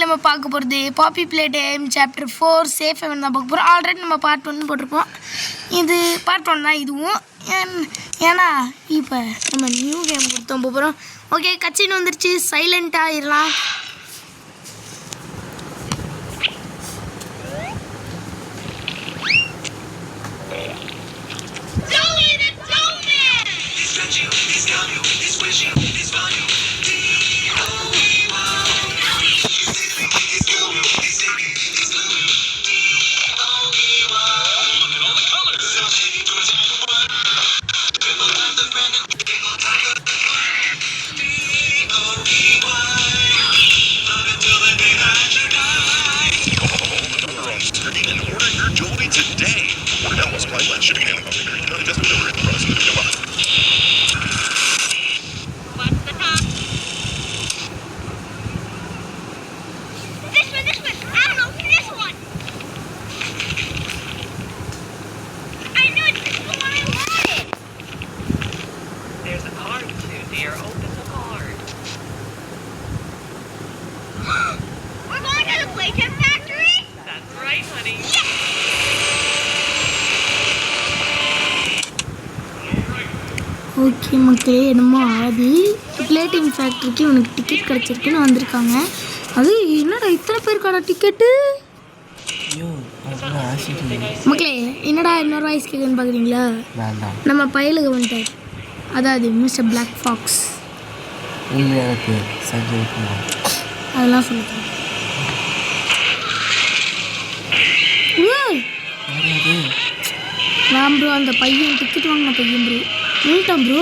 நம்ம பார்க்க போகிறது Poppy play time chapter 4 safe haven தான் பார்க்க போகிறோம். ஆல்ரெடி நம்ம பார்ட் 1 போட்டிருப்போம். இது பார்ட் 1 தான் இதுவும். ஏன்னா இப்போ நம்ம நியூ கேம் கொடுத்தோம் போகிறோம். ஓகே, கட்சின்னு வந்துருச்சு. சைலண்ட் ஆகிடலாம். ஓகே மக்களே, என்னமோ ஆதி பிளேட்டிங் ஃபேக்ட்ரிக்கு உனக்கு டிக்கெட் கிடச்சிருக்குன்னு வந்திருக்காங்க. அது என்னடா இத்தனை பேருக்கான டிக்கெட்டு? மக்களே, என்னடா இன்னொரு வாய்ஸ் கேட்குன்னு பார்க்குறீங்களா? நம்ம பயலுக்கு வந்துட்டார், அதாவது மிஸ்டர் பிளாக் ஃபாக்ஸ். அதெல்லாம் சொல்லுங்க. நான் ப்ரோ அந்த பையன் டிக்கெட் வாங்கின பையன் ப்ரோ நின்ட்டான் ப்ரோ.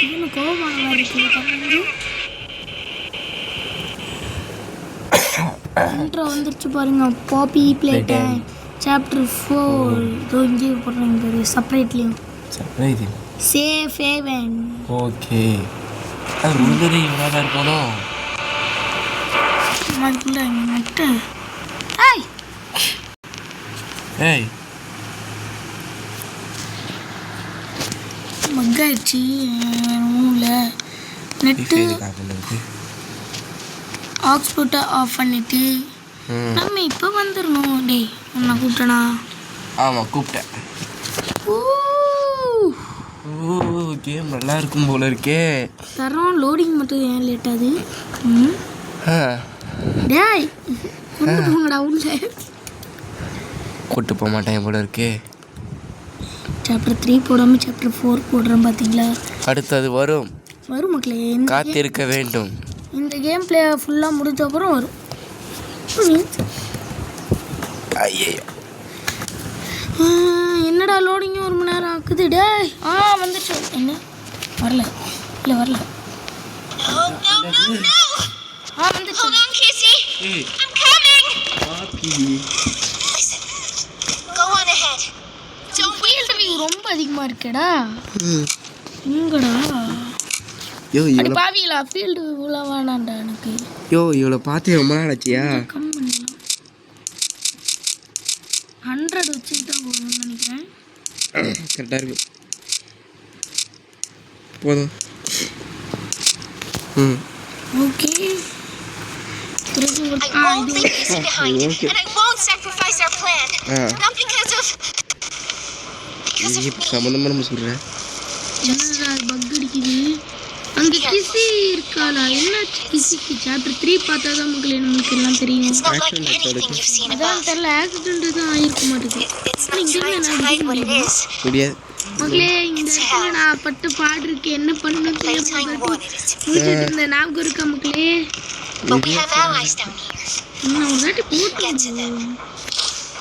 இன்னும் கோபமான மாதிரி இருக்கு. இன்ட்ரோ வந்துருச்சு பாருங்க. பாப்பி பிளே டைம் சாப்டர் 4 இங்கே போடுறாங்க செப்பரேட்லியும். Safe heaven. ஓகே, அது உள்ளது இவ்வளோ இருக்கணும். அதுக்குள்ள நட்டு ஏய் மக்காயிடுச்சு நெட்டு. ஆக்ஸ்போர்ட்டை ஆஃப் பண்ணிட்டு நம்ம இப்போ வந்துடணும். டேய் உன்னை கூப்பிட்டனா? ஆமாம் கூப்பிட்டேன். கேம் நல்லா இருக்கும் போல இருக்கே. தரோம். லோடிங் மட்டும் ஏன் லேட் ஆகுது? டேய் கொண்டு போங்கடா உள்ள. கூட்டு போக மாட்டேன் போல இருக்கே. சாப்டர் 3 போடாமல் சாப்டர் 4 போடுறோம் பார்த்தீங்களா? அடுத்தது வரும் மக்களே. காத்திருக்க வேண்டும். இந்த கேம் பிளே ஃபுல்லாக முடிஞ்ச அப்புறம் வரும். ஐயோ, என்னடா லோடிங்க 1 மணி நேரம் ஆக்குது. டேய் வந்துச்சு. என்ன வரல? இல்லை வரல. வந்துச்சு. ரொம்ப அதிகமாக இருக்கேடா. எங்கடா பாவிங்களா? ஃபீல்டு இவ்வளோ வேணாண்டா எனக்கு. இவ்வளோ பார்த்து ரொம்ப நாள் ஆச்சியா? கம் பண்ணலாம். 100 வச்சுக்கிட்டா போகணும்னு நினைக்கிறேன். கரெக்டாக இருக்கு. போதும். ஓகே, சம்மந்தமாக நம்ம சொல்கிறேன். என்னடா பக் அடிக்குது? அங்கே கிசி இருக்காளா? என்னாச்சு கிசிக்கு? சாப்டர் 3 பார்த்தா தான் மக்களே நம்மளுக்கு எல்லாம் தெரியும். அதான் தெரியல, ஆக்சிடென்ட் தான் ஆகிருக்க மாட்டேங்குது. முடியாது மக்களே. இந்த இடத்துல நான் பட்ட பாடு இருக்கு. என்ன பண்ணணும் முடிச்சுட்டு இருந்த ஞாபகம் இருக்கா மக்களே? நான் ஒரு தாட்டி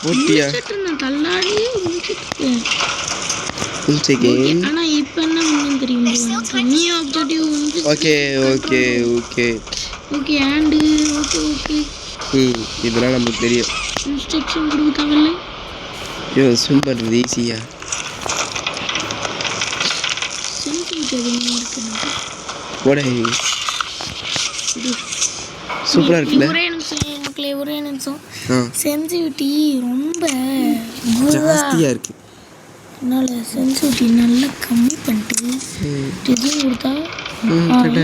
போட்டு தள்ளாடி முடிச்சுட்டு. ஆனா இப்ப என்ன பண்ணணும் தெரியுமா? நியூ ஆப்ஜெக்டிவ் வந்து okay okay okay okay and okay okay இதெல்லாம் நமக்கு தெரியும். இன்ஸ்ட்ரக்ஷன் கொடுத்தாங்கல்ல. ஸ்விம் பண்ணுறது ஈஸியா? போட சூப்பராக இருக்குல்ல? ஒரே நிமிஷம் சென்சிட்டிவிட்டி ரொம்ப ஜாஸ்தியாக இருக்குது. அதனால சென்சிட்டிவிட்டி நல்லா கம்மி பண்ணிட்டு டிசைன் கொடுத்தா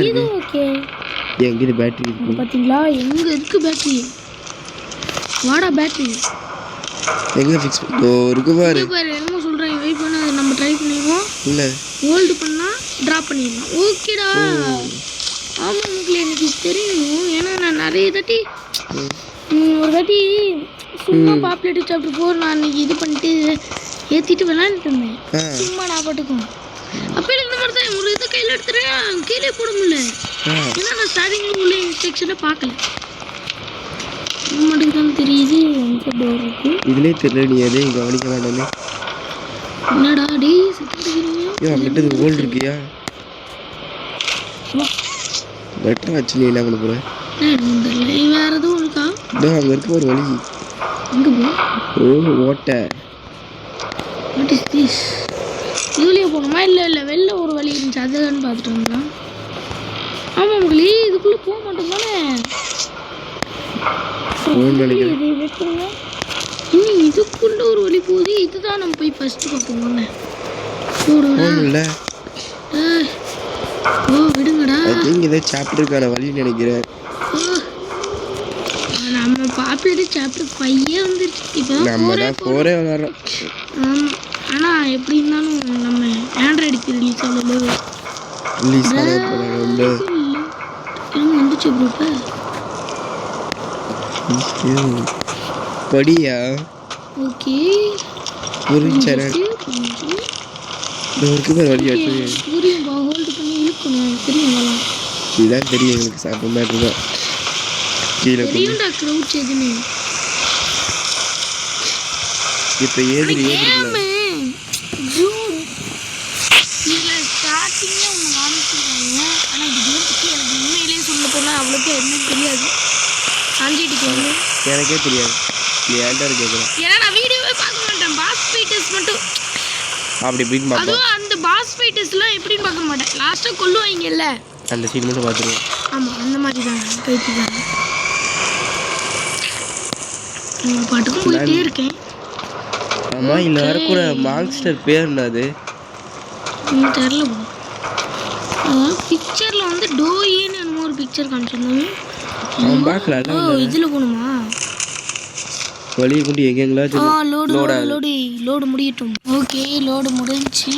இது ஓகே. எங்க இது பேட்டரி இருக்கு? பார்த்தீங்களா எங்கே இருக்குது பேட்ரி? வாடா பேட்ரி எங்க ஃபிக்ஸ் இருக்கு பாரு. பாரு என்னமோ சொல்கிறேன், வெயிட் பண்ண நம்ம ட்ரை பண்ணிடுவோம். இல்லை ஹோல்டு பண்ணால் ட்ராப் பண்ணிடலாம். ஓகேடா. ஆமாம் உங்களுக்கு எனக்கு தெரியும், ஏன்னா நான் நிறைய தாட்டி ஒரு தாட்டி சும்மா பாப்புலேட்டர் சாப்டர் 4 நான் அன்றைக்கி இது பண்ணிட்டு ஏற்றிட்டு விளாண்டுட்டு இருந்தேன் சும்மா நான் பாட்டுக்கும். அப்போ இந்த மாதிரி தான் ஒரு இதை கையில் எடுத்துறேன், கீழே போட முடியல. ஏன்னா நான் ஸ்டார்டிங்கில் உள்ள இன்ஸ்ட்ரக்ஷனை பார்க்கல. மட்டுக்கு தான் தெரியுது எந்த டோர் இருக்கு. இதுலேயே தெரியல, நீ எதையும் கவனிக்க வேண்டாமே. என்னடா டே சுற்றிக்கிறீங்க? அங்கிட்ட ஹோல்டு இருக்கியா? பெட்டர் ஆச்சு. நீ என்ன பண்ண போகிற? வேறு எதுவும் இருக்கா? இதோ அங்கே இருக்க ஒரு வழி. எங்கே போ? ஓட்டை. What is this? இதுலேயே போகணுமா? இல்லை வெளில ஒரு வழி இருந்துச்சு, அதுதான் பார்த்துட்டு வந்தோம். ஆமாம் உங்களே இதுக்குள்ளே போக மாட்டோம் தானே. இன்னும் இதுக்குள்ள ஒரு வழி போகுது. இதுதான் நம்ம போய் ஃபர்ஸ்ட் பார்ப்போம். ஓ விடுங்கடா. இதே சாப்டருக்கான வழி நினைக்கிறேன். நம்ம பாப்புலேட்டர் சாப்டர் 5 வந்துருச்சு. இப்போ நம்ம தான் 4 விளாட்றோம். ஆமாம், ஆனால் எப்படி இருந்தாலும் நம்ம ஆண்ட்ராய்டுக்கு ரிலீஸ் ஆகல. ரிலீஸ் ஆகல வந்துச்சு ப்ரோ. படியா? ஓகே புரிஞ்சு இருக்கு பேர் வழி ஆச்சு. புரியும்பா, ஹோல்டு பண்ணி இழுக்கணும். தெரியும், இதுதான் தெரியும் எங்களுக்கு. சாப்பிட மாதிரி தான் கீழே தெரியும்டா க்ரௌச் எதுன்னு. இப்போ ஏறி இதில் ஸ்டார்டிங்கில் ஒன்று காமிச்சிருக்காங்க. ஆனால் இது கேம் பற்றி எனக்கு உண்மையிலேயே சொல்ல போனால் அவ்வளோக்கு எதுவும் தெரியாது. எனக்கே தெரியாது. நீ ஏன்டா கேட்குறேன்? ஏன்னா நான் வீடியோவே பார்க்க மாட்டேன். பாஸ் ஃபைட்டர்ஸ் மட்டும் அப்படி இப்படின்னு பார்ப்போம். அதுவும் அந்த பாஸ் ஃபைட்டர்ஸ்லாம் எப்படின்னு பார்க்க மாட்டேன். லாஸ்ட்டாக கொல்லுவாங்கல்ல, அந்த சீன் மட்டும் பார்த்துருவோம். ஆமாம் அந்த மாதிரி தான் போயிட்டு தான் பாட்டுக்கும் போயிட்டே இருக்கேன். ஆமாம், இல்லை வரக்கூட மான்ஸ்டர் பேர் என்னது தெரில. அதான் பிக்சரில் வந்து டோயின்னு என்னமோ ஒரு பிக்சர் காமிச்சிருந்தாங்க. பார்க்கலாம். ஓ இதில் போகணுமா? வழியை கொண்டு எங்கெங்கெல்லாம் லோடு முடியட்டும். ஓகே லோடு முடிஞ்சிச்சு.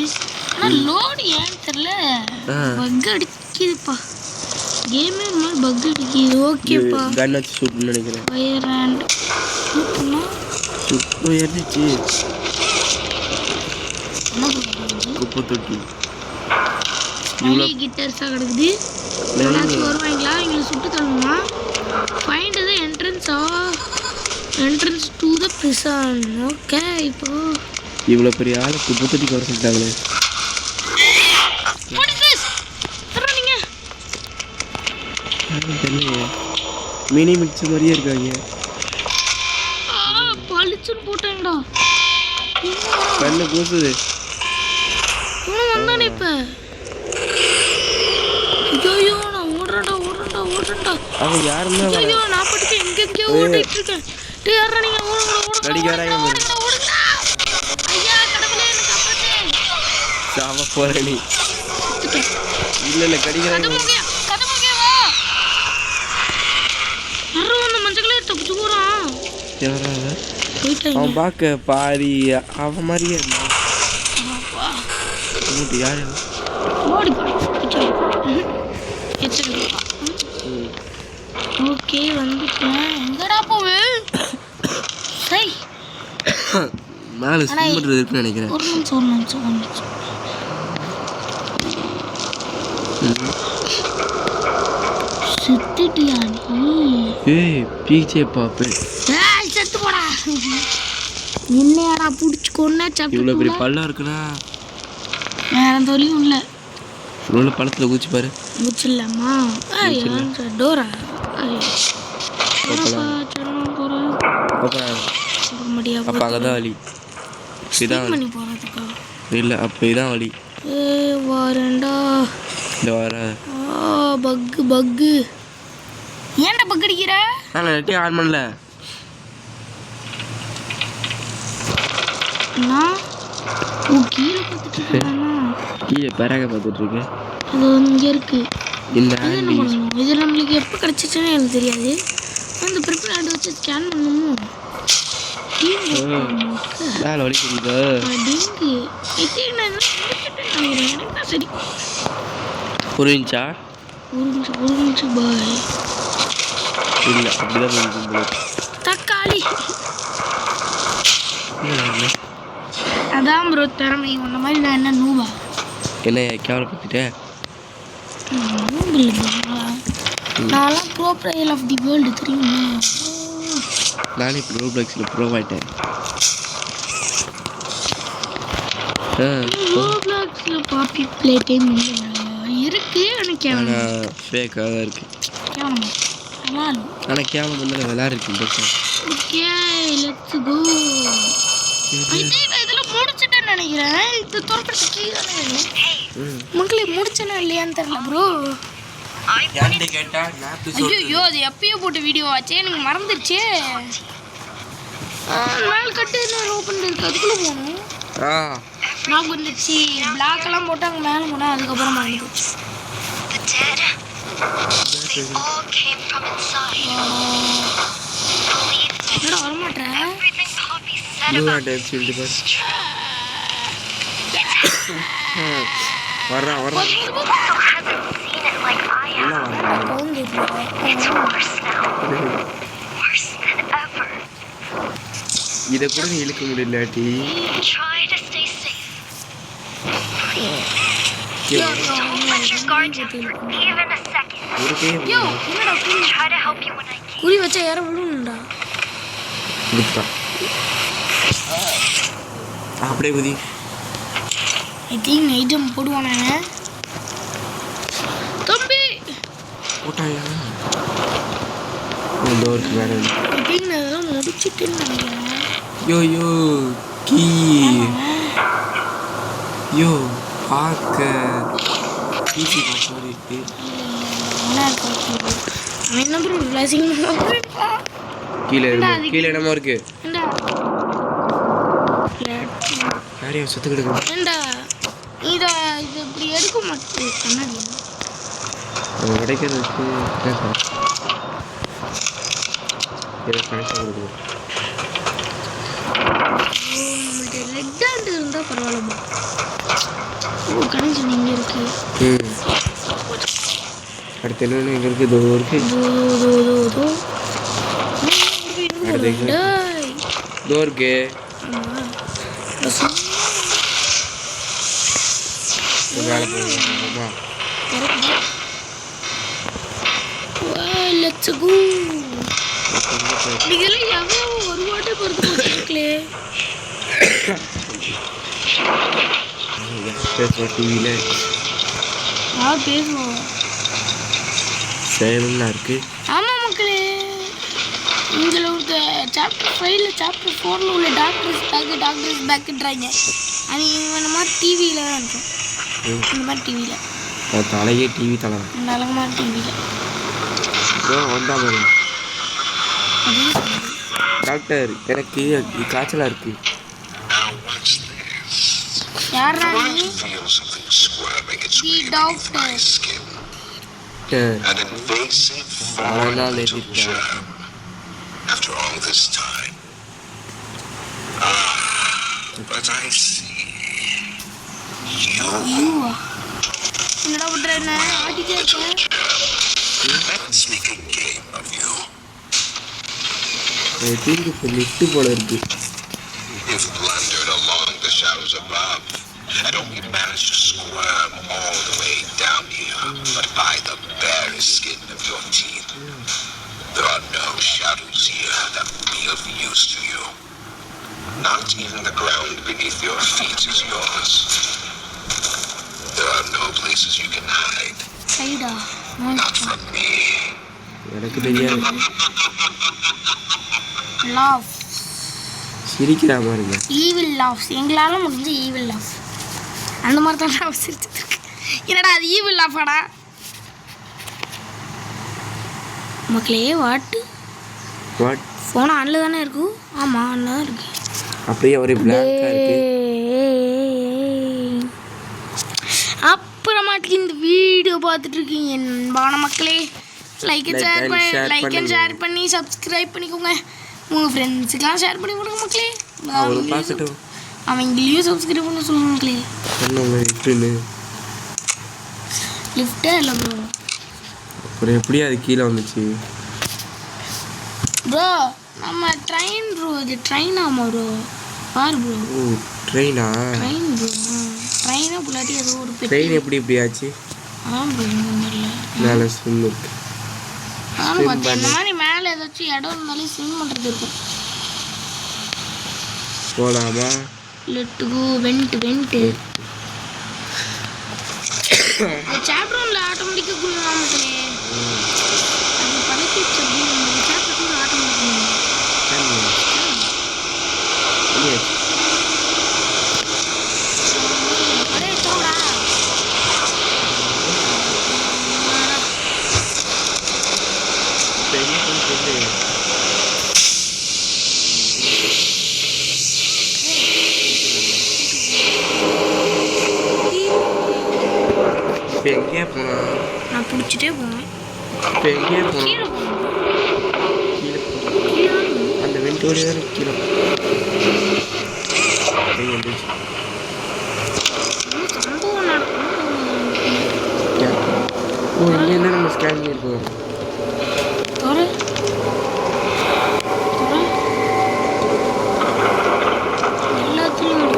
ஆனால் லோடு ஏன்னு தெரில, பக் அடிக்குதுப்பா. கேமே ஒரு மாதிரி பக் அடிக்குது. ஓகேப்பா, கன் வச்சு ஷூட்னு நினைக்கிறேன். ஃபயர் ஹேண்ட் சுத்தம் ஏறிச்சு. குப்பை தொட்டி இவ்வளோ கிட்டர்ஸாக கிடக்குது. ஏதாச்சும் வருவாங்களா? எங்களை சுட்டு தள்ளணுமா? Find the entrance to the prison. Okay இப்போ இவ்வளோ பெரிய ஆளை குப்பை தொட்டிக்கு வர சொல்லிட்டாங்களே. தெரியல, மினி மிக்ஸ் மாதிரியே இருக்காங்க. பளிச்சுன்னு போட்டாங்கடா. கண்ணு கூசுது. இவனும் வந்தானே இப்போ. ஐயோ நான் ஓடுறேன்டா. அவன் யாருமே ஐயோ நான் பாட்டுக்கு எங்கெங்கேயோ ஓடிட்டு இருக்கேன். டேய் யாரா நீங்க? ஓடுங்க. ஐயா கடவுளே என்ன காப்பாத்து. சாவ போற நீ. இல்ல கடிக்கிறாங்க. கதை முக்கிய வா. யாரோ அந்த மஞ்சள் கலர் தப்பிச்சு போறான். யாரா? போயிட்டாங்க. அவன் பார்க்க பாரி அவன் மாதிரியே இருந்தான். யாரு? ஓடி போய். ஓகே வந்துட்டேன். எங்கடா போவே? சை மேலே ஸ்விம் பண்ணுறது இருக்குன்னு நினைக்கிறேன். ஒரு நிமிஷம். செத்துட்டியா நீ? ஏய் பீச்சே பாப்பு. ஏய் செத்து போடா. என்னடா புடிச்சு கொன்னே சாப்பிட்டு. இவ்வளோ பெரிய பள்ளம் இருக்குன்னா வேற தொழிலும் இல்லை. இவ்வளோ பழத்தில் குச்சி பாரு. குச்சிடலாமா? டோரா அப்போ அங்கே தான் வழி. இதான் பண்ணி போகிறதுக்கா? இல்லை, அப்போ இதான் வழி. வரேன்டா. இந்த வர பக்கு ஏன்டா பக் அடிக்கிற? நான் நெட்டே ஆன் பண்ணல. கீழே பார்த்துட்டு இருக்கேன். கீழே பெறாக பார்த்துட்டு இருக்கேன். அது இங்கே இருக்கு. இந்த இது என்ன பண்ணணும்? இது நம்மளுக்கு எப்போ கிடச்சிச்சுன்னு எனக்கு தெரியாது. அந்த ப்ரிப்பேர் ஆண்டு வச்சு ஸ்கேன் பண்ணணுமோ? மேலே வலிக்குதா? டிங்கு எனக்கு சரி. புரிஞ்சா? ஒரு நிமிஷம் பாய். இல்லை அப்படிதான் புரியுது. தக்காளி அதான் ப்ரோ திறமை. உன்ன மாதிரி நான் என்ன நூபா? என்ன கேவலப்பட்டுட்டேன்? நூபு இல்லை நான்லாம் bro player of the world தெரியுமா? நானே இப்போ ரோப்ளாக்ஸில் ப்ரோ ஆகிட்டேன். ரோப்ளாக்ஸில் பாப்பி ப்ளே டைம் இருக்கு. ஆனால் ஃபேக்காக தான் இருக்குது. ஆனால் கேவலம் வந்து விளையாடுறேன். Okay let's go. இதில் முடிச்சுட்டேன்னு நினைக்கிறேன். இது தோற்கடிச்சு மக்களே முடிச்சேன்னா இல்லையான்னு தெரியல ப்ரோ. ஐயோ அது எப்பயோ போட்ட வீடியோ ஆச்சே, எனக்கு மறந்துடுச்சே. மேல் கட்டு என்ன ஓப்பன் இருக்கு, அதுக்குள்ளே போகணும். நான் வந்துச்சு பிளாக்கெல்லாம் போட்டு அங்கே மேலே போனேன். அதுக்கப்புறம் மறந்துடுச்சு. என்னடா வரமாட்டேன். இதை கூட இழுக்க முடியலாட்டி குறி வச்சா யாரும் விழுணும்டா. அப்படியே குதி. ஐ திங்க் நைட்டம் போடுவானே தம்பி போட்டாயா? டோருக்கு வேற ஐ திங்க் நான் இதெல்லாம் முடிச்சுட்டேன்னு நினைக்கிறேன். யோ கீ யோ பார்க்க ஈஸி பார்க்க மாதிரி இருக்கு. என்ன ப்ரோ ரிலாக்ஸிங் கீழே இடமா இருக்கு. யாரையா சுத்து கிடக்கு? ஏண்டா இது இப்படி எடுக்க மாட்டேன். கண்ணாடி உடைக்கிறதுக்கு நம்மள்கிட்ட லெட் ஹேண்ட் இருந்தால் பரவாயில்ல. ஓ கனெக்ஷன் இங்கே இருக்கு. அடுத்து என்ன இங்கே இருக்கு? இதோ இருக்கு. இதோ இருக்கு. வேலை போகுமா? Let's go. இதெல்லாம் எவ்வளோ ஒரு வாட்டை பொறுத்து போட்டுருக்கலே. டிவியில் பேசுவோம் சேவல்லாம் இருக்கு. ஆமாம் மக்களே, இதில் ஒரு சாப்டர் 5ல் சாப்டர் 4ல் உள்ள டாக்டர்ஸ் பேக்குன்றாங்க. அது இந்த மாதிரி டிவியில் தான் இருக்கும். இந்த மாதிரி டிவியில் தலையே டிவி தலை இந்த அழகமான டிவியில் வந்தா பாருங்க. டாக்டர் எனக்கு காய்ச்சலாக இருக்கு. யாரா நீ? The doctor. நாள் எதிர்த்தேன். After all this time, but I see you. என்னடா பண்ற? என்ன ஆட்டிட்டே இருக்க? Let's make a game of you. தீர்க்கு லிட்டு போல இருக்கு. You've blundered along the shadows above and only managed to squirm all the way down here, but by the barest skin of your teeth. There are no shadows here that will be of use to you. Not even the ground beneath your feet is yours. There are no places you can hide. சைடா Not from me. எனக்கு தெரியாது. Love சிரிக்கிறா பாருங்க. Evil loves. எங்களால் முடிஞ்ச evil love அந்த மாதிரி தான் நான் சிரிச்சுட்டு இருக்கேன். என்னடா அது ஈவில் லவ்வாடா மக்களே? வாட் ஃபோன் ஆன்ல தானே இருக்கும். ஆமாம் ஆன்ல தான் இருக்கு. அப்படியே ஒரு பிளாக்கா இருக்கு. அப்புறமா பாட்டுக்கு இந்த வீடியோ பார்த்துட்டு இருக்கீங்க அன்பான மக்களே, லைக் அண்ட் ஷேர் பண்ணி சப்ஸ்கிரைப் பண்ணிக்கோங்க. உங்கள் ஃப்ரெண்ட்ஸுக்கெல்லாம் ஷேர் பண்ணி கொடுங்க மக்களே. அவங்களையும் சப்ஸ்கிரைப் பண்ண சொல்லுங்க மக்களே. லிஃப்டே இல்லை ப்ரோ. அப்புறம் எப்படி அது கீழே வந்துச்சு ப்ரோ? நம்ம ட்ரெயின் ப்ரோ, இது ட்ரெயின் ஆமா ப்ரோ. பாரு ப்ரோ. ஓ ட்ரெயினா? Train bro. ட்ரெயினா புள்ளாட்டி ஏதோ ஒரு ட்ரெயின் எப்படி ஆச்சு? ப்ரோ இந்த மாதிரில மேலே ஸ்விம் இருக்கு. நானும் பார்த்தேன் இந்த மாதிரி மேலே ஏதாச்சும் இடம் இருந்தாலும் ஸ்விம் பண்ணுறது இருக்கும். போகலாமா? Let go. வெண்ட் சாப்டர் 1ல ஆட்டோமேட்டிக்காக குளிக்கலாம் மக்களே. அது பழக்கிடுச்சு. அப்படி சாப்டர் 2ல ஆட்டோமேட்டிக் இப்போ எங்கேயா போகலாம்? நான் பிடிச்சிட்டே போனேன். இப்போ எங்கேயா போகலாம்? கீழே போகணும். கீழே அந்த வெண்டோடி தான் கீழே சம்பவம் நடக்கும். ஓ இங்கேருந்து நம்ம ஸ்கேன் பண்ணியிருக்கோம். எல்லாத்துலேயும்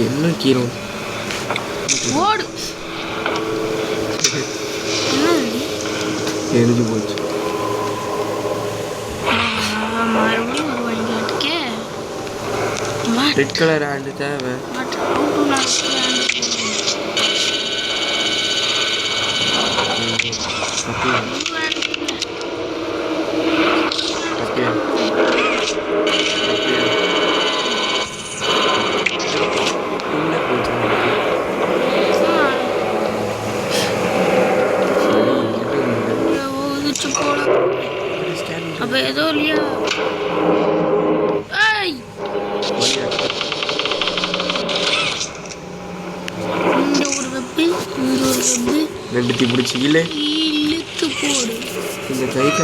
என்ன கீழே ஓடு எரிஞ்சு போச்சு. மறுபடியும் ஒரு வழிகாட்டுக்கே ரெட் கலர் ஆண்டு தேவை. அப்போ ஏதோ இல்லையா? இங்கே ஒரு வெப்பு, இங்கே ஒரு வெப்பு. ரெண்டுத்தி பிடிச்சிக்கல இழுத்து போடு. இந்த கைக்கு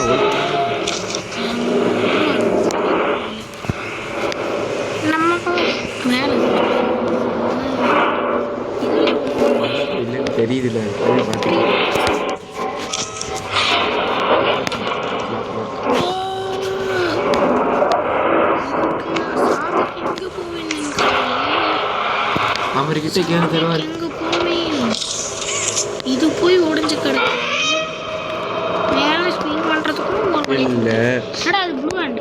நம்ம மேலே இல்லைன்னு தெரியுதுல்ல, அதை பார்த்துக்கலாம். அவர்கிட்ட கேட்க தருவார். இது போய் உடஞ்சு கிடக்கு. மேலே ஸ்பின் பண்ணுறதுக்கும் இல்லை அது ப்ளூ ஹேண்ட்.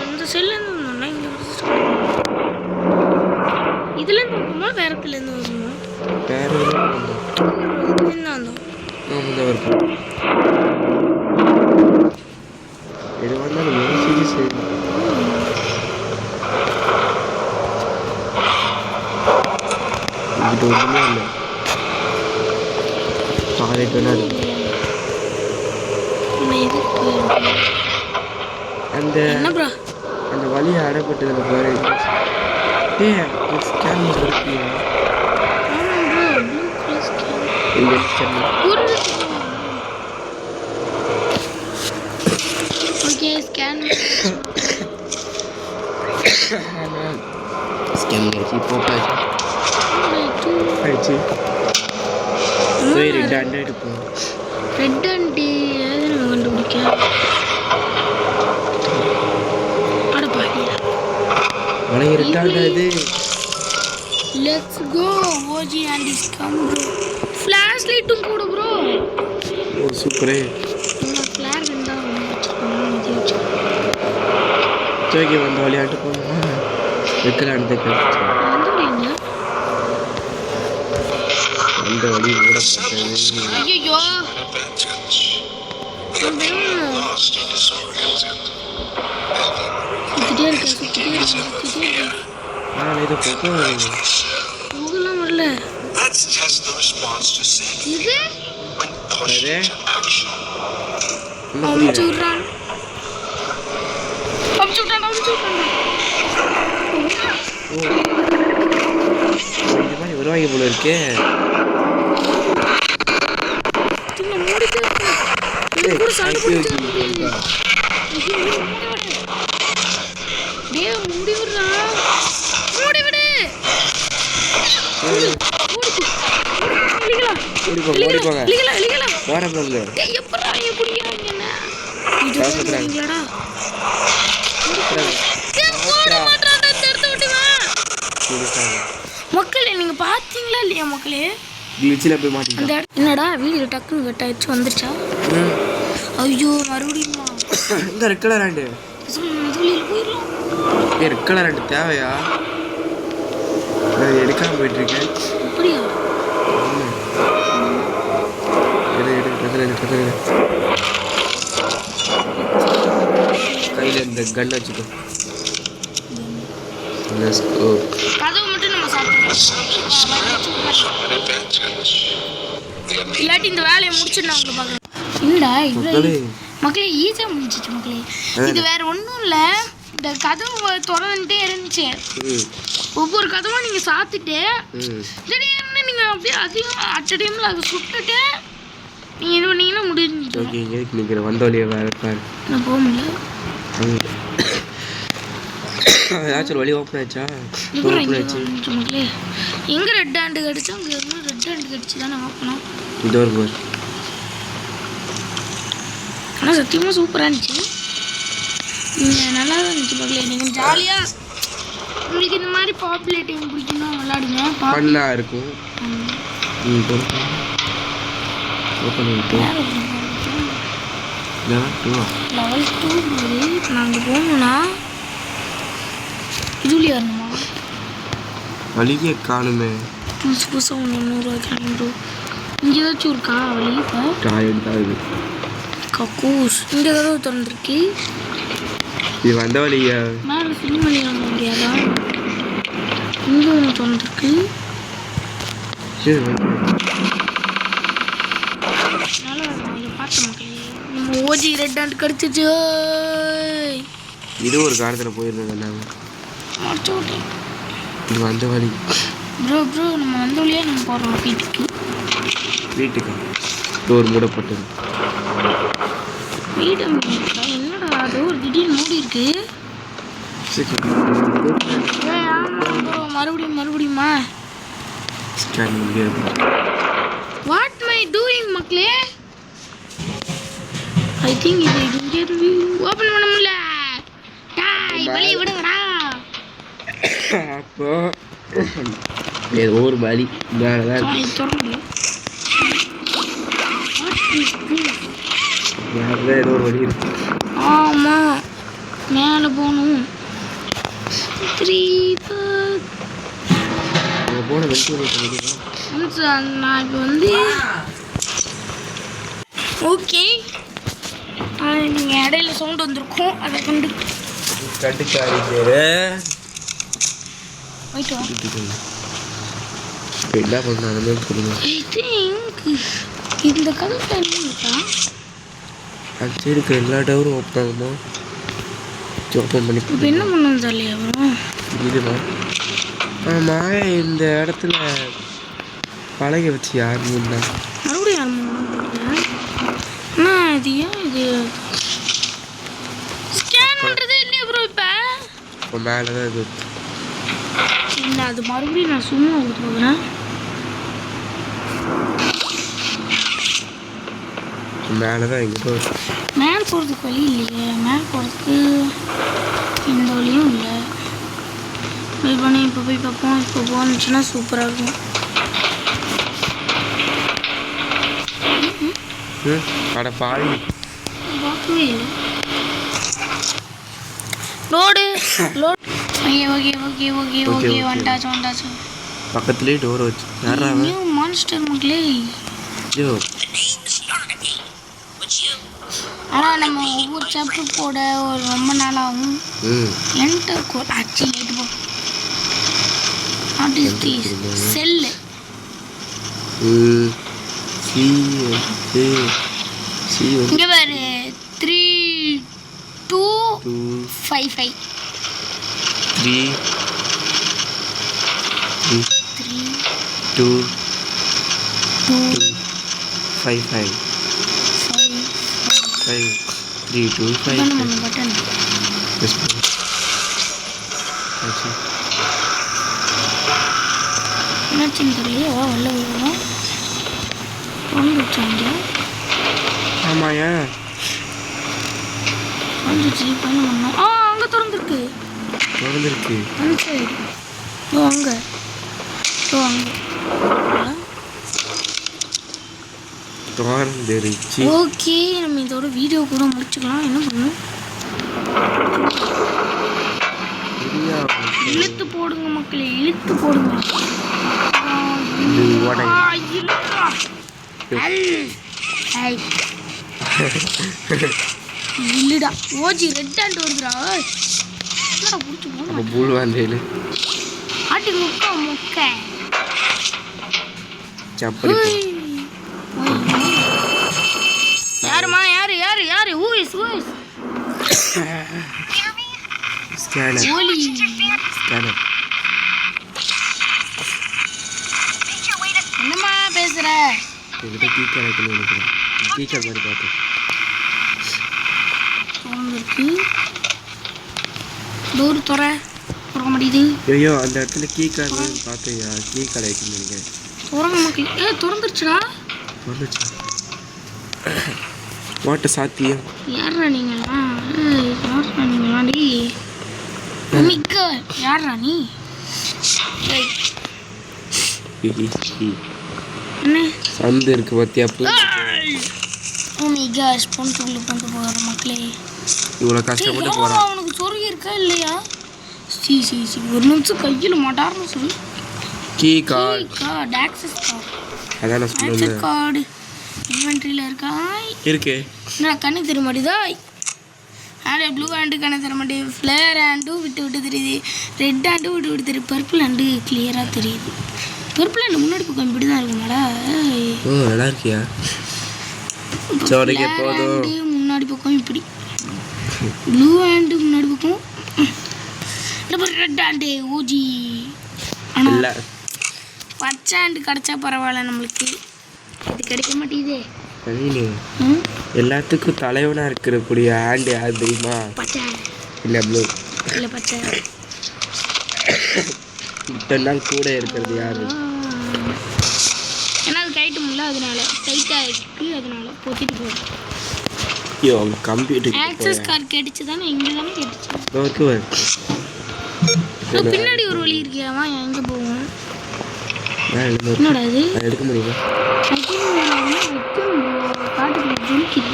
இந்த செல்லேருந்து வந்தோம்னா இங்கே இதுலேருந்து வருமா? வேற இடத்துலேருந்து வருமா? வேற இதுலேருந்து வந்தோம். இது வந்தாலும் சீரியஸ் இது ஒன்றுமே இல்லை. டாய்லெட் வேணா இருக்கு. அந்த அந்த வழியை அடைப்பட்டதில் பாரு. ஸ்கேன் பண்ணியா? ஓகே ஸ்கேன் பண்ணியாச்சு. போட்டாச்சு. ஆயிடுச்சு. ரெட் ஹேண்ட் எடுப்போம். ரெட் ஹேண்ட் எது நம்ம கண்டுபிடிக்க? அடப்பா ரெட் ஹேண்ட் இது let's go OG and is come bro. Flash லைட்டும் கூட ப்ரோ. ஓ சூப்பரே. இந்த ஃப்ளார் இருந்தா வச்சுக்கோங்க. ஓகே வந்து விளையாட்டு போகணுமா? வைக்கலான்னு அந்த வழி கூட ஐயோ இது போகலாம் வரல. Let's test the response to safety இது when pushed into action. அமுச்சு விட்றான். இந்த மாதிரி வருவாங்க போல இருக்கே. மக்களே நீங்க பாத்தீங்களா இல்லையா மக்களே? போய் என்னடா வீடியோ டக்குன்னு கட் ஆயிடுச்சு வந்துருச்சா? ஐயோ மறுபடியும் இந்த ரெட் கலர் ஆண்டு ரெட் கலர் ஆண்டு தேவையா? நான் எடுக்காம போயிட்டு இருக்கேன். அப்படியா? கையில் இந்த கன் வச்சுக்கோ. கதவு மட்டும் நம்ம இல்லாட்டி இந்த வேலையை முடிச்சுட்டு நான் பார்க்குறேன். இல்லடா இவ்வளோ மக்களே ஈஸியாக முடிச்சிச்சு மக்களே. இது வேற ஒன்றும் இல்லை, இந்த கதவு திறந்துட்டே இருந்துச்சு. ஒவ்வொரு கதவும் நீங்கள் சாத்திட்டு திடீர்னு நீங்கள் அப்படியே அதிகம் அட்ட டைமில் அதை சுட்டுட்டு நீங்கள் இது பண்ணீங்கன்னா முடிஞ்சு வந்த வழியை வேறு நான் போக முடியல. ஏதாச்சும் ஒரு வழி ஓப்பன் ஆயிடுச்சா? மக்களே எங்கே ரெட் ஹேண்டு கிடச்சா அங்கே இருந்தால் ரெட் ஹேண்டு கிடச்சி தான் நான் ஓப்பனும். இது ஒரு போர். ஆனால் சத்தியமாக சூப்பராக இருந்துச்சு. நீங்கள் நல்லா தான் இருந்துச்சு மக்களே. நீங்கள் ஜாலியாக உங்களுக்கு இந்த மாதிரி பாப்புலர் டீம் பிடிக்குன்னா விளாடுங்க. ஃபன்னாக இருக்கும். லெவல் 2 நாங்கள் போகணுன்னா இதுலேயே வரணுமா? வழியே காணுமே. புதுசாக ஒன்று 100 ப்ரோ. இங்கே ஏதாச்சும் இருக்கா வழி? இப்போ டாய்லெட் தான் இது. கக்கூஸ் இந்த கதவு திறந்துருக்கு. இது வந்த வழியா? மேலே ஃபிலிம் பண்ணி வாங்க முடியாதா? இங்கே ஒன்று திறந்துருக்கு. பார்த்த மக்களே நம்ம ஓஜி ரெட் ஹேண்ட் கிடச்சிச்சு. இது ஒரு காலத்தில் போயிருந்தேன் நாங்கள். முடிச்சு விட்டேன். இது வந்த வழி ப்ரோ. நம்ம வந்த வழியாக நம்ம போகிறோம் வீட்டுக்கு. டோர் மூடப்பட்டது. வீடு என்னடா அது ஒரு திடீர்னு மூடி இருக்கு. மறுபடியுமா? வாட் மை டூயிங் மக்களே? ஐ திங்க் இது இங்கே ஓப்பன் பண்ண முடியல. வழி விடுங்கடா. அப்போ ஏதோ ஒரு வழி மேலே தான் ஏதோ ஒரு வழி இருக்கு. ஆமாம் மேலே போகணும். போன நான் இப்போ வந்து ஓகே நீங்கள் இடையில சவுண்ட் வந்திருக்கும், அதை கொண்டு என்ன பண்ண சொல்லுங்க. இந்த கதவு இருக்கா? அது இருக்கிற எல்லா டவரும் ஓப்பன் ஆகுமா? ஓப்பன் பண்ணி இப்போ என்ன பண்ணணும் தெரியலையா அப்புறம்? இதுதான் ஆமாம். இந்த இடத்துல பழகி வச்சு யாருமே இல்லை. மறுபடியும் அண்ணா இது ஏன் இது ஸ்கேன் பண்ணுறதே இல்லையா ப்ரோ? இப்போ மேலே தான் இது இல்லை, அது மறுபடியும் நான் சும்மா ஊற்ற போகிறேன். மேலே தான் எங்கே மேலே போகிறதுக்கு வழி இல்லையே. மேலே போகிறதுக்கு எந்த வழியும் இல்லை. வெயிட் பண்ணி இப்போ போய் பார்ப்போம். இப்போ போனுச்சுன்னா சூப்பராக இருக்கும். அட பாவி பார்க்கவே இல்லை. Load okay okay okay okay okay வந்துட்டாச்சு. பக்கத்துலேயே டோர் வச்சு யாரா அவன்? நியூ மான்ஸ்டர் மக்களே. ஐயோ ஆனால் நம்ம ஒவ்வொரு சாப்டர் போட ஒரு ரொம்ப நாள் ஆகும். என்டர் கோட் ஆக்சுவலி லைட் போ வாட் இஸ் திஸ் செல்லு இங்கே பாரு 3 2 5 5 3 2 5 5 5 3 2 5 பட்டன் என்னாச்சுன்னு தெரியலையே. வெளில விடுவோம். வந்துச்சாங்க. ஆமாயா வந்துச்சு பண்ண பண்ணோம். அங்கே திறந்துருக்கு. அந்த சைடு அங்கே திறந்துருச்சு. ஓகே நம்ம இதோட வீடியோ கூட முடிச்சுக்கலாம். என்ன பண்ணணும்? இழுத்து போடுங்க மக்களே, இழுத்து போடுங்க. இல்லடா ஓஜி ரெட் ஹேண்ட் வருதுடா. என்னடா புடிச்சு போங்க பூல் வாண்டேல ஆட்டி முக்க சப்படி யாருமா யாரு who is scanner Oli scanner என்னம்மா பேசுற? என்கிட்ட டீச்சர் ஆகிக்கணும் நினைக்கிறேன். டீச்சர் மாதிரி பார்த்தேன். டோர் திறக்க மாட்டேங்குது. ஐயோ அந்த இடத்துல கீ கார்டு பார்த்தேயா? கீ கார்டு ஆகிக்கணும் நினைக்கிறேன். திறங்க மக்களே. திறந்துருச்சுடா. வந்துச்சா வாட்ட சாத்தியம். யாரா நீங்களா? யாரா நீங்களா? டி மிக்க யாரா நீ? என்ன சந்து இருக்கு பார்த்தியா? மிக ஸ்போன்ட்டுக்குள்ள கொண்டு போகிற மக்களே. இவ்வளோ கஷ்டப்பட்டு போகிறான். அவனுக்கு சொருகி இருக்கா இல்லையா? சி ஒரு நிமிஷம் கையில் மாட்டாருன்னு சொல்லி கீ கார்டு ஆக்சஸ் கார்டு அதான் நான் ஆக்சஸ் சொல்லுவேன். கார்டு இன்வென்ட்ரியில் இருக்கா? இருக்கு. என்ன கண்ணுக்கு தெரிய மாட்டேதா? ஹேண்டு ப்ளூ ஹேண்டு கண்ணு தர மாட்டேங்குது. ஃப்ளேர் ஹேண்டும் விட்டு தெரியுது. ரெட் ஹேண்டும் விட்டு தெரியுது. பர்பிள் ஹேண்டு கிளியராக தெரியுது. பர்பிள் ஹேண்டு முன்னாடி பக்கம் இப்படி தான் இருக்குமாடா? ஓ நல்லா இருக்கியா? சோரிக்கு போதும். முன்னாடி பக்கம் இப்படி ப்ளூ ஹேண்டு முன்னாடி பக்கம் ரெட் ஹேண்டு ஓஜி. இல்லை பச்சை ஹேண்டு கிடச்சா பரவாயில்ல, நம்மளுக்கு இது கிடைக்க மாட்டேங்குதே. எல்லாத்துக்கும் தலைவனாக இருக்கக்கூடிய ஹேண்டு யார் தெரியுமா? பச்சை ஹேண்டு இல்லை ப்ளூ இல்லை பச்சை. இப்பெல்லாம் கூட இருக்கிறது யாரு? ஏன்னா அது கைட்டுமில்ல, அதனால டைட்டாக இருக்குது, அதனால பொத்திட்டு போகுது. ஐயோ அவங்க கம்ப்யூட்டர் ஆக்சஸ் கார்டு கேட்டுச்சு தானே? இங்கே தானே கேட்டுச்சு. பின்னாடி ஒரு வழி இருக்கியாமா? எங்கே போவோம்? என்னடா அது? எடுக்க முடியுமா? காட்டுக்குள்ள ஜொலிக்குது.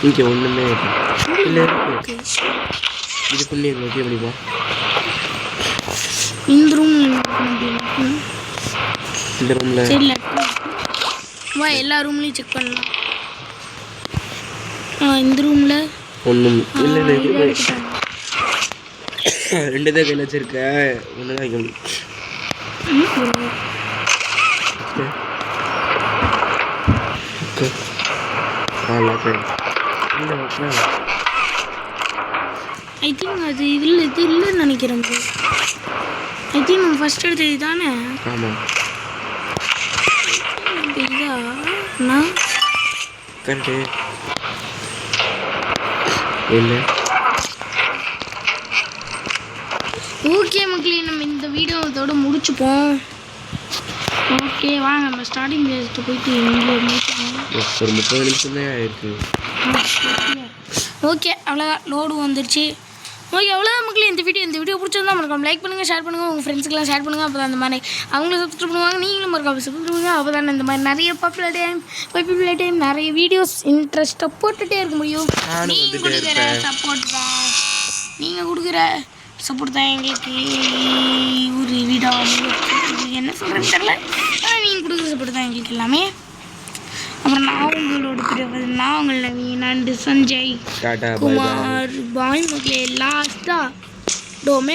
இங்கே ஒன்றுமே இல்லை. இதுக்குள்ளே வைக்க முடியுமா? இந்த ரூம் இந்த ரூமில் சரி வா, எல்லா ரூம்லையும் செக் பண்ணலாம். இந்த ரூமில் ஒன்றும் இல்லை. ரெண்டு தான் கையில் வச்சிருக்க. ஒன்று தான் வைக்க முடியும். ஐ திங்க் அது இதில் இது இல்லைன்னு நினைக்கிறேன். ஐ திங்க் நம்ம ஃபஸ்ட் எடுத்தது தானே? ஆமாம் தெரியுதா? நான் கரெக்டு இல்லை. ஓகே மக்களே, நம்ம இந்த வீடியோ இதோட முடிச்சுப்போம். ஓகே வாங்க நம்ம ஸ்டார்டிங் பேஜ்ட்டு போயிட்டு இங்கே முடிச்சுப்போம். ஒரு 30 நிமிஷம் தான் ஆயிருக்கு. ஓகே அவ்வளோதான். லோடு வந்துருச்சு. ஓகே அவ்வளோதான் மக்களே இந்த வீடியோ பிடிச்சிருந்தா மறக்காம லைக் பண்ணுங்கள், ஷேர் பண்ணுங்கள், உங்கள் ஃப்ரெண்ட்ஸ்க்கெலாம் ஷேர் பண்ணுங்கள். அப்போ தான் அந்த மாதிரி அவங்களும் சப்ஸ்கிரைப் பண்ணுவாங்க, நீங்களும் மறக்காம சப்ஸ்கிரைப் பண்ணுங்கள். அப்போ தான் இந்த மாதிரி நிறைய பப்பிள் டைம் நிறைய வீடியோஸ் இன்ட்ரெஸ்ட்டாக போட்டுகிட்டே இருக்க முடியும். நீங்கள் கொடுக்குற சப்போர்ட் தான் எங்களுக்கு ஒரு வீடியோ என்ன சொல்கிறேன்னு தெரில. ஆனால் நீங்கள் கொடுக்குற சப்போர்ட் தான் எங்களுக்கு எல்லாமே. அப்புறம் நான் உங்களோட நவீன் அண்டு சஞ்சய் குமார் பாய் மக்களே லாஸ்ட்டாக டோமே